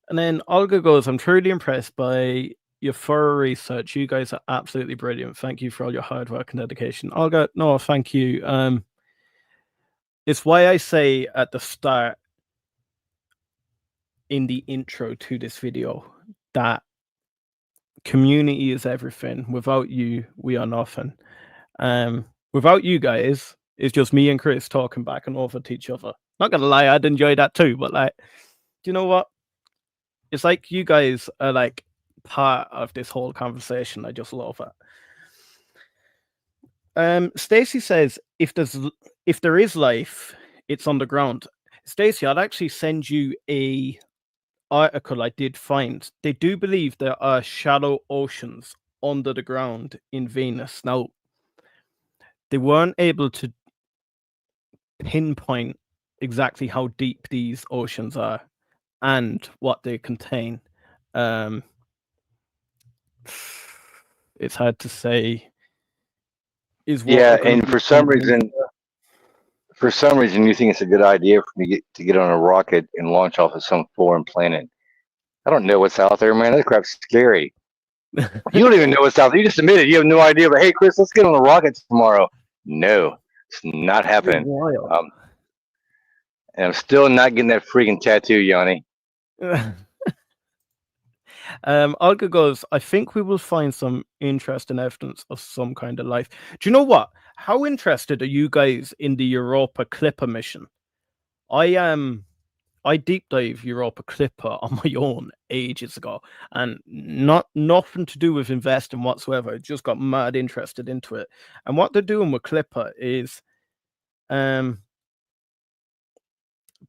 And then Olga goes, I'm truly impressed by your thorough research. You guys are absolutely brilliant. Thank you for all your hard work and dedication. Olga, no, thank you. It's why I say at the start in the intro to this video that community is everything. Without you, we are nothing. Without you guys, it's just me and Chris talking back and forth at each other. Not gonna lie, I'd enjoy that too, but like, do you know what? It's like you guys are like part of this whole conversation. I just love it. Stacy says if there is life, it's underground. Stacy, I'd actually send you a article I did find. They do believe there are shallow oceans under the ground in Venus. Now, they weren't able to pinpoint exactly how deep these oceans are and what they contain. It's hard to say. Is Yeah, water going to and be underneath? for some reason, you think it's a good idea for me to get on a rocket and launch off of some foreign planet. I don't know what's out there, man. That crap's scary. You don't even know what's out there. You just admitted you have no idea. But hey, Chris, let's get on a rocket tomorrow. No, it's not happening. Wild. And I'm still not getting that freaking tattoo, Yanni. Olga goes, I think we will find some interesting evidence of some kind of life. Do you know what? How interested are you guys in the Europa Clipper mission? I deep dive Europa Clipper on my own ages ago, and nothing to do with investing whatsoever. I just got mad interested into it. And what they're doing with Clipper is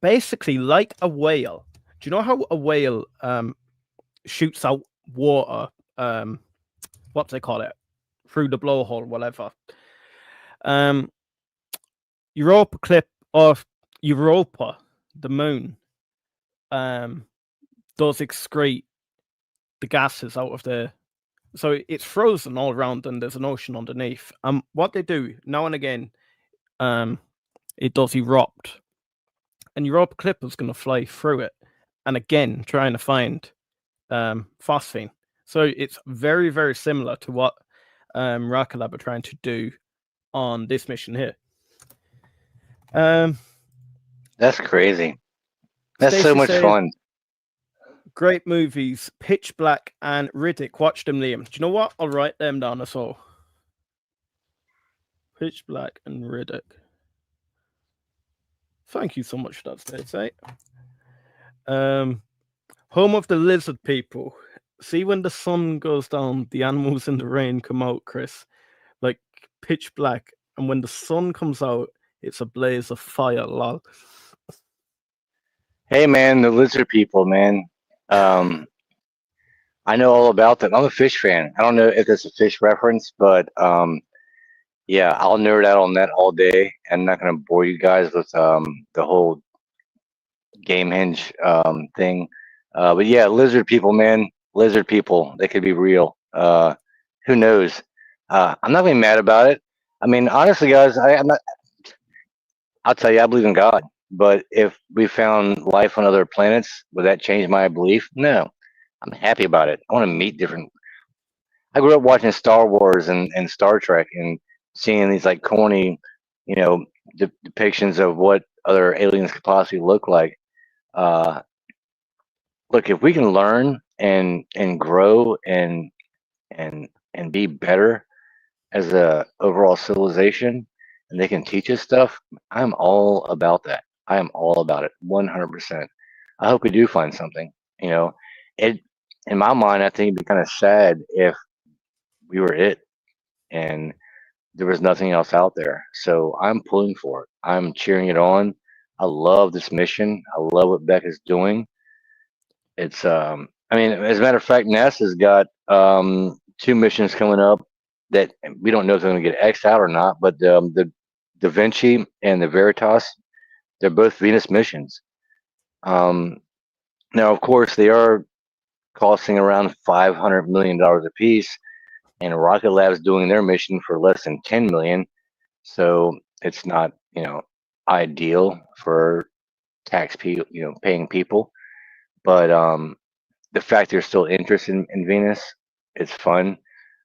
basically like a whale. Do you know how a whale shoots out water what they call it, through the blowhole, whatever. Europa clip of Europa, the moon, does excrete the gases out of the. So it's frozen all around, and there's an ocean underneath. What they do now and again, it does erupt, and Europa Clipper's going to fly through it, and again trying to find phosphine. So it's very, very similar to what RKLB are trying to do on this mission here. That's crazy. That's so much fun. Great movies, Pitch Black and Riddick. Watch them, Liam. Do you know what? I'll write them down as well. Pitch Black and Riddick. Thank you so much for that, Stacey. Home of the Lizard People. See when the sun goes down, the animals in the rain come out, Chris. Like pitch black. And when the sun comes out, it's a blaze of fire, lol. Hey, man, the lizard people, man. I know all about them. I'm a fish fan. I don't know if it's a fish reference, but yeah, I'll nerd out on that all day. I'm not going to bore you guys with the whole game hinge thing. But yeah, lizard people, man. Lizard people. They could be real. Who knows? I'm not being mad about it. I mean, honestly, guys, I'm not. I'll tell you, I believe in God. But if we found life on other planets, would that change my belief? No. I'm happy about it. I want to meet different. I grew up watching Star Wars and Star Trek and seeing these like corny, you know, depictions of what other aliens could possibly look like. Uh, Look, if we can learn and grow and be better as a overall civilization, and they can teach us stuff, I'm all about that. I am all about it, 100%. I hope we do find something. You know, it in my mind, I think it'd be kind of sad if we were it and there was nothing else out there. So I'm pulling for it. I'm cheering it on. I love this mission. I love what Beck is doing. It's I mean, as a matter of fact, NASA's got two missions coming up that we don't know if they're going to get X out or not, but the Da Vinci and the Veritas, they're both Venus missions. Um, Now, of course, they are costing around $500 million a piece, and Rocket Lab's doing their mission for less than 10 million. So it's not, ideal for paying people. But the fact there's still interest in Venus, it's fun.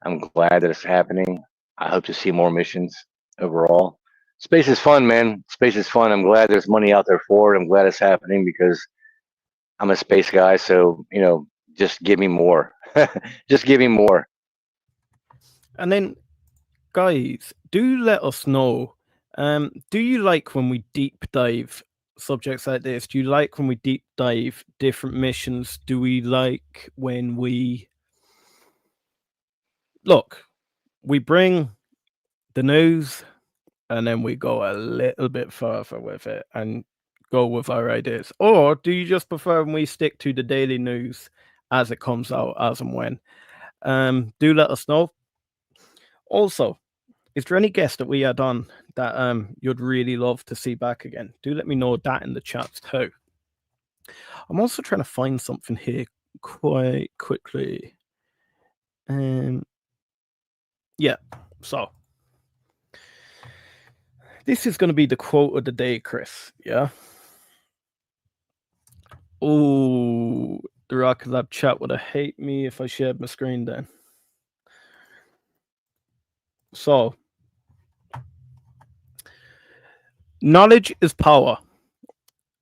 I'm glad that it's happening. I hope to see more missions overall. Space is fun, man. Space is fun. I'm glad there's money out there for it. I'm glad it's happening because I'm a space guy. So, just give me more. Just give me more. And then, guys, do let us know. Do you like when we deep dive subjects like this? Do you like when we deep dive different missions? Do we like when we bring the news and then we go a little bit further with it and go with our ideas? Or do you just prefer when we stick to the daily news as it comes out, as and when? Do let us know. Also, is there any guest that we had on that you'd really love to see back again? Do let me know that in the chats too. I'm also trying to find something here quite quickly. Yeah, so this is going to be the quote of the day, Chris. Yeah. Oh, the Rocket Lab chat would have hate me if I shared my screen then. So, knowledge is power.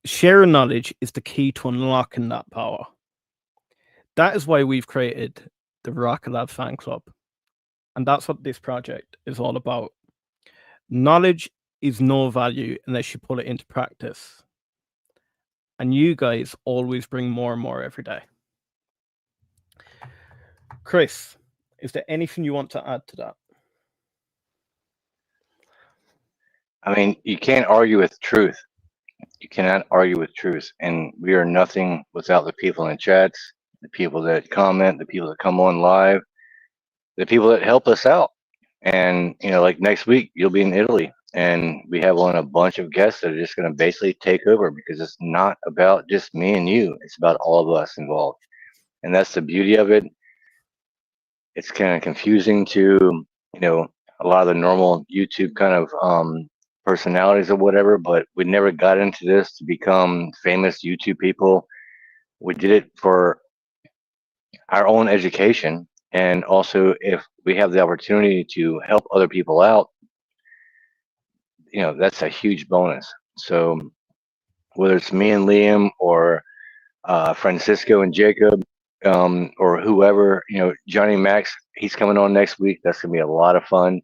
Sharing knowledge is the key to unlocking that power. That is why we've created the Rocket Lab fan club. And that's what this project is all about. Knowledge is no value unless you put it into practice. And you guys always bring more and more every day. Chris, is there anything you want to add to that? I mean, you can't argue with truth. You cannot argue with truth. And we are nothing without the people in the chats, the people that comment, the people that come on live. the people that help us out. And like next week, you'll be in Italy, and we have on a bunch of guests that are just going to basically take over because it's not about just me and you; it's about all of us involved, and that's the beauty of it. It's kind of confusing to a lot of the normal YouTube kind of personalities or whatever, but we never got into this to become famous YouTube people. We did it for our own education, and also if we have the opportunity to help other people out, that's a huge bonus. So whether it's me and Liam or Francisco and Jacob, or whoever, Johnny Max, he's coming on next week. That's gonna be a lot of fun.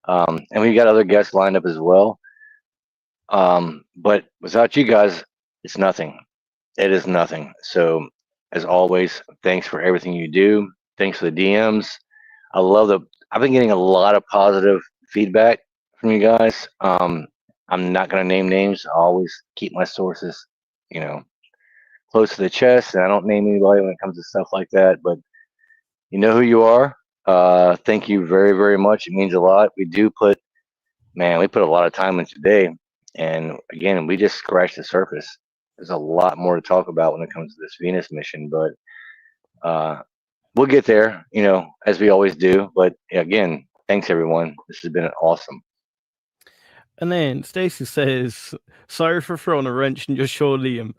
And we got other guests lined up as well. But without you guys, it's nothing. It is nothing. So as always, thanks for everything you do. Thanks for the DMs. I love the. I've been getting a lot of positive feedback from you guys. I'm not gonna name names. I always keep my sources, you know, close to the chest, and I don't name anybody when it comes to stuff like that. But you know who you are. Thank you very, very much. It means a lot. We put a lot of time into today, and again, we just scratched the surface. There's a lot more to talk about when it comes to this Venus mission, but we'll get there, as we always do. But again, thanks everyone. This has been awesome. And then Stacy says, "Sorry for throwing a wrench and just show Liam.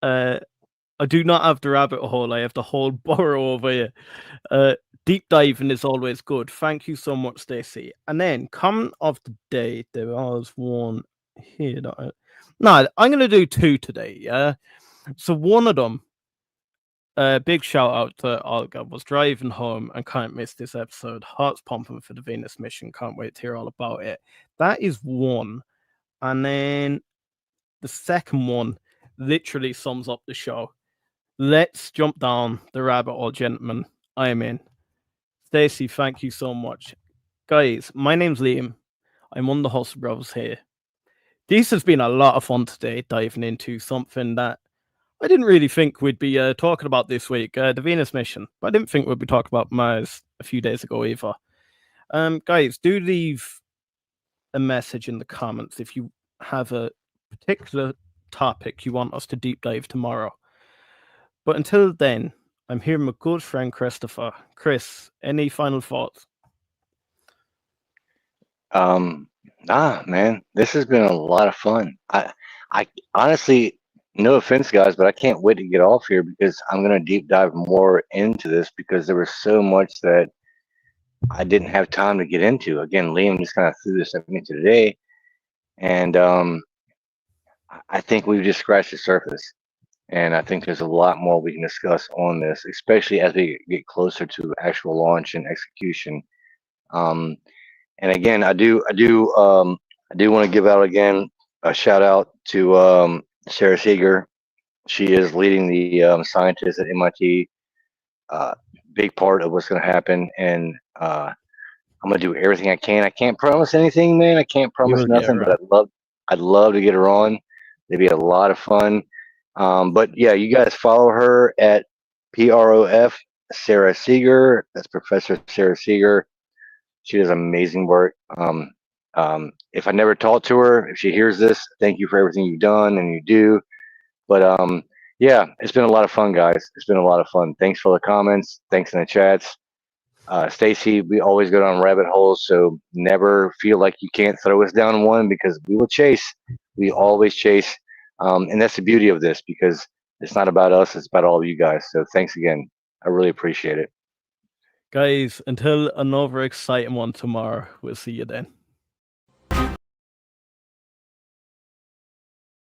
I do not have the rabbit hole. I have the whole burrow over here. Deep diving is always good. Thank you so much, Stacy." And then comment of the day. There was one here. No, I'm gonna do two today. Yeah. So one of them, big shout out to Olga, was driving home and can't miss this episode. Hearts pumping for the Venus mission. Can't wait to hear all about it. That is one. And then the second one literally sums up the show. Let's jump down the rabbit hole, gentlemen. I am in. Stacey, thank you so much. Guys, my name's Liam. I'm one of the Hustle Brothers here. This has been a lot of fun today, diving into something that I didn't really think we'd be talking about this week, the Venus mission. But I didn't think we'd be talking about Mars a few days ago either. Guys, do leave a message in the comments if you have a particular topic you want us to deep dive tomorrow. But until then, I'm here with my good friend Christopher. Chris, any final thoughts? Man, this has been a lot of fun. I honestly, no offense, guys, but I can't wait to get off here because I'm gonna deep dive more into this because there was so much that I didn't have time to get into. Again, Liam just kind of threw this at me today, and I think we've just scratched the surface. And I think there's a lot more we can discuss on this, especially as we get closer to actual launch and execution. Um, and again, I do want to give out again a shout out to Sarah Seeger. She is leading the scientists at MIT. Big part of what's going to happen, and I'm going to do everything I can. I can't promise anything, man. I can't promise nothing, but I'd love to get her on. It'd be a lot of fun. But yeah, you guys follow her at PROF Sarah Seeger. That's Professor Sarah Seeger. She does amazing work. If I never talked to her, if she hears this, thank you for everything you've done and you do. But yeah, it's been a lot of fun, guys. It's been a lot of fun. Thanks for the comments. Thanks in the chats. Stacy, we always go down rabbit holes, so never feel like you can't throw us down one because we will chase. We always chase. And that's the beauty of this because it's not about us, it's about all of you guys. So thanks again. I really appreciate it. Guys, until another exciting one tomorrow, we'll see you then.